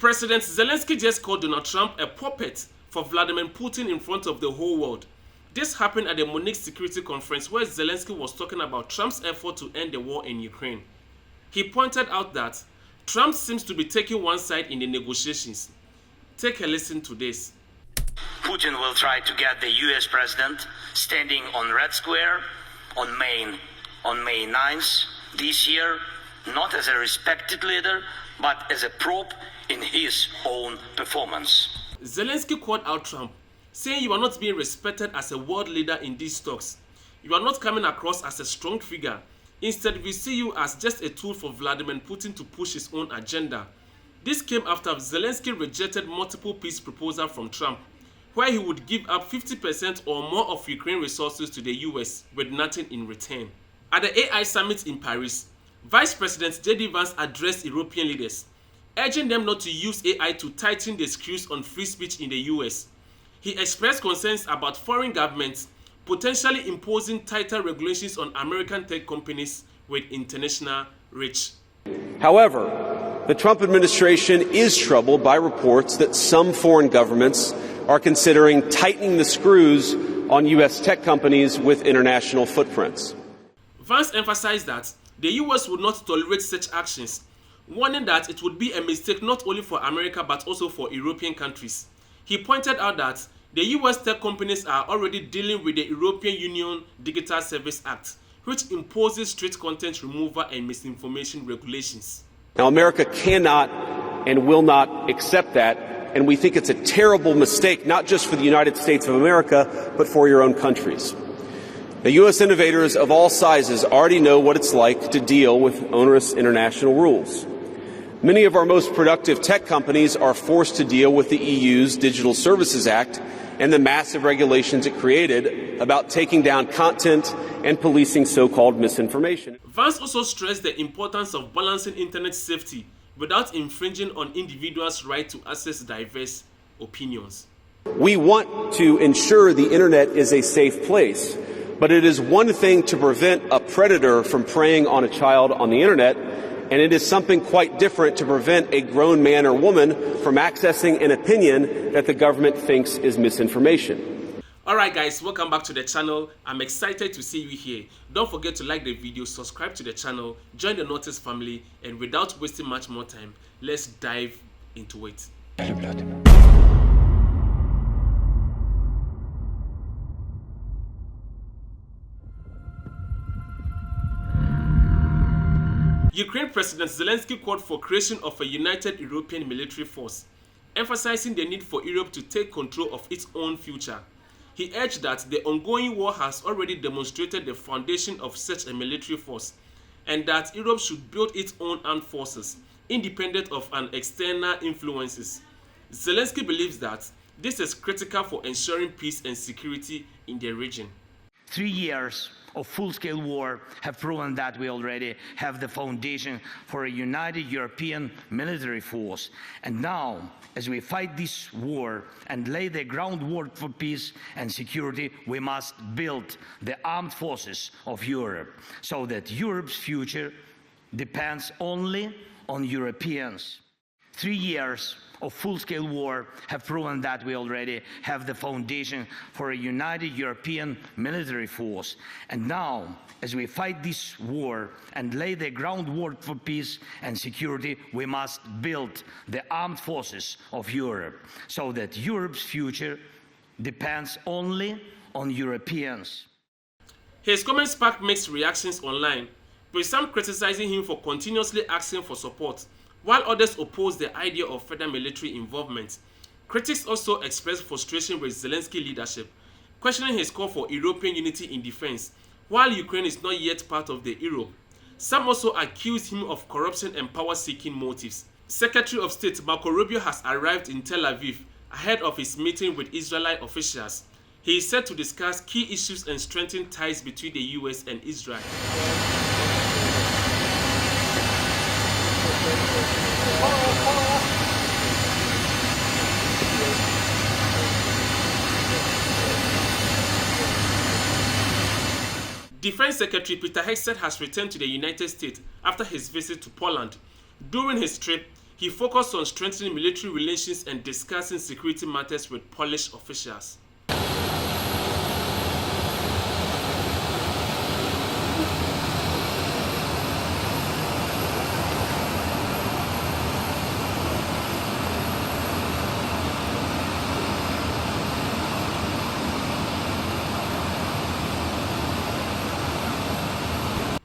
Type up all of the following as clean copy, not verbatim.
President Zelensky just called Donald Trump a puppet for Vladimir Putin in front of the whole world. This happened at the Munich Security Conference where Zelensky was talking about Trump's effort to end the war in Ukraine. He pointed out that Trump seems to be taking one side in the negotiations. Take a listen to this. Putin will try to get the US president standing on Red Square on May 9th this year, not as a respected leader, but as a prop in his own performance. Zelensky called out Trump, saying you are not being respected as a world leader in these talks. You are not coming across as a strong figure. Instead, we see you as just a tool for Vladimir Putin to push his own agenda. This came after Zelensky rejected multiple peace proposals from Trump, where he would give up 50% or more of Ukraine resources to the US with nothing in return. At the AI summit in Paris, Vice President J.D. Vance addressed European leaders, urging them not to use AI to tighten the screws on free speech in the US. He expressed concerns about foreign governments potentially imposing tighter regulations on American tech companies with international reach. However, the Trump administration is troubled by reports that some foreign governments are considering tightening the screws on U.S. tech companies with international footprints. Vance emphasized that the US would not tolerate such actions, warning that it would be a mistake not only for America but also for European countries. He pointed out that the US tech companies are already dealing with the European Union Digital Service Act, which imposes strict content removal and misinformation regulations. Now, America cannot and will not accept that, and we think it's a terrible mistake, not just for the United States of America, but for your own countries. The U.S. innovators of all sizes already know what it's like to deal with onerous international rules. Many of our most productive tech companies are forced to deal with the EU's Digital Services Act and the massive regulations it created about taking down content and policing so-called misinformation. Vance also stressed the importance of balancing internet safety without infringing on individuals' right to access diverse opinions. We want to ensure the internet is a safe place, but it is one thing to prevent a predator from preying on a child on the internet, and it is something quite different to prevent a grown man or woman from accessing an opinion that the government thinks is misinformation. Alright guys, welcome back to the channel. I'm excited to see you here. Don't forget to like the video, subscribe to the channel, join the Notice family, and without wasting much more time, let's dive into it. Ukraine President Zelensky called for creation of a united European military force, emphasizing the need for Europe to take control of its own future. He urged that the ongoing war has already demonstrated the foundation of such a military force, and that Europe should build its own armed forces, independent of an external influences. Zelensky believes that this is critical for ensuring peace and security in the region. 3 years of full-scale war have proven that we already have the foundation for a united European military force. And now, as we fight this war and lay the groundwork for peace and security, we must build the armed forces of Europe so that Europe's future depends only on Europeans. 3 years of full-scale war have proven that we already have the foundation for a united European military force. And now, as we fight this war and lay the groundwork for peace and security, we must build the armed forces of Europe so that Europe's future depends only on Europeans. His comments sparked mixed reactions online, with some criticizing him for continuously asking for support, while others oppose the idea of further military involvement. Critics also expressed frustration with Zelensky leadership, questioning his call for European unity in defense, while Ukraine is not yet part of the Europe. Some also accused him of corruption and power-seeking motives. Secretary of State Marco Rubio has arrived in Tel Aviv ahead of his meeting with Israeli officials. He is set to discuss key issues and strengthen ties between the US and Israel. Defense Secretary Peter Hegseth has returned to the United States after his visit to Poland. During his trip, he He focused on strengthening military relations and discussing security matters with Polish officials.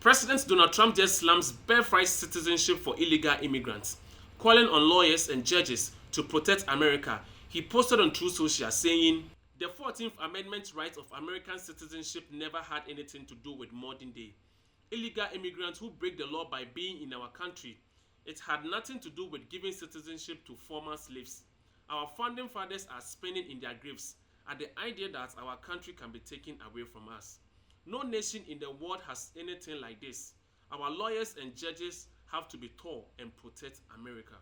President Donald Trump just slams birthright citizenship for illegal immigrants, calling on lawyers and judges to protect America. He posted on Truth Social saying, "The 14th Amendment right of American citizenship never had anything to do with modern day illegal immigrants who break the law by being in our country. It had nothing to do with giving citizenship to former slaves. Our founding fathers are spinning in their graves at the idea that our country can be taken away from us. No nation in the world has anything like this. Our lawyers and judges have to be tall and protect America."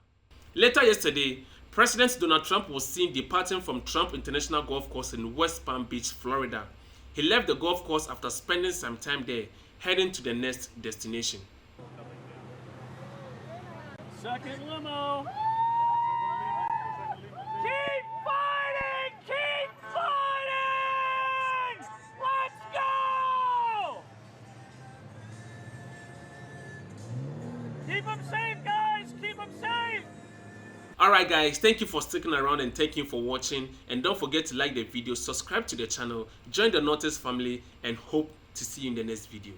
Later yesterday, President Donald Trump was seen departing from Trump International Golf Course in West Palm Beach, Florida. He left the golf course after spending some time there, heading to the next destination. Second limo. Keep fighting! Keep fighting! Let's go! Keep them safe, guys! Keep them safe! Alright guys, thank you for sticking around and thank you for watching. And don't forget to like the video, subscribe to the channel, join the Notice family, and hope to see you in the next video.